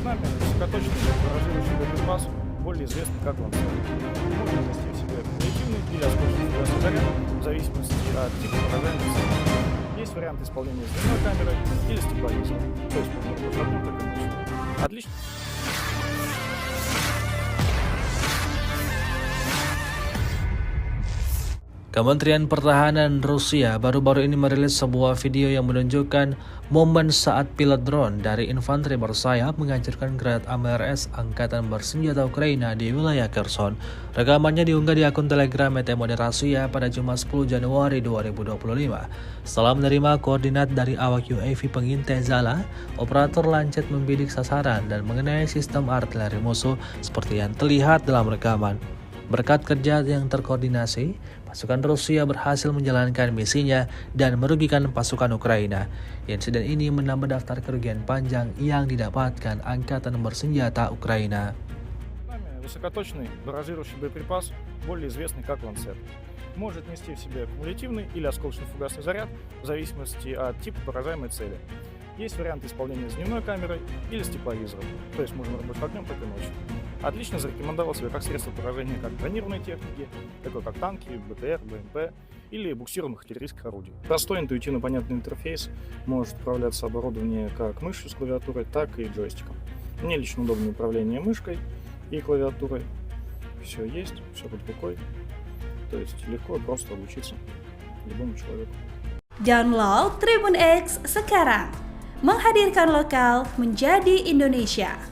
С нами высокоточный баражирующий боеприпас, более известный как ланцет. Можно нести в себе кумулятивный или осколочный фугасный заряд, в зависимости от типа поражения цели. Есть вариант исполнения с дневной камерой или с тепловизором, то есть можно как одну, так и ночью. Отлично. Kementerian Pertahanan Rusia baru-baru ini merilis sebuah video yang menunjukkan momen saat pilot drone dari infanteri bersayap menghancurkan Grad AMRS Angkatan Bersenjata Ukraina di wilayah Kherson. Rekamannya diunggah di akun Telegram ET Moderat Rusia pada Jumat 10 Januari 2025. Setelah menerima koordinat dari awak UAV pengintai Zala, operator lancet membidik sasaran dan mengenai sistem artileri musuh seperti yang terlihat dalam rekaman. Berkat kerja yang terkoordinasi, pasukan Rusia berhasil menjalankan misinya dan merugikan pasukan Ukraina. Insiden ini menambah daftar kerugian panjang yang didapatkan Angkatan Bersenjata Ukraina. Высокоточный баражирующий боеприпас, более известный как ланцет. Может нести в себе кумулятивный или осколочно-фугасный заряд, в зависимости от типа поражаемой цели. Есть варианты исполнения с дневной камерой или с тепловизором, то есть можно работать как днем, так и ночью. Отлично зарекомендовал себя как средство поражения как бронированной техники, такой как танки, БТР, БМП или буксируемых артиллерийских орудий. Простой, интуитивно понятный интерфейс, может управляться оборудование как мышью с клавиатурой, так и джойстиком. Мне лично удобно управление мышкой и клавиатурой. Все есть, все под рукой. То есть легко и просто обучиться любому человеку. Download Tribun X sekarang, menghadirkan lokal menjadi Indonesia.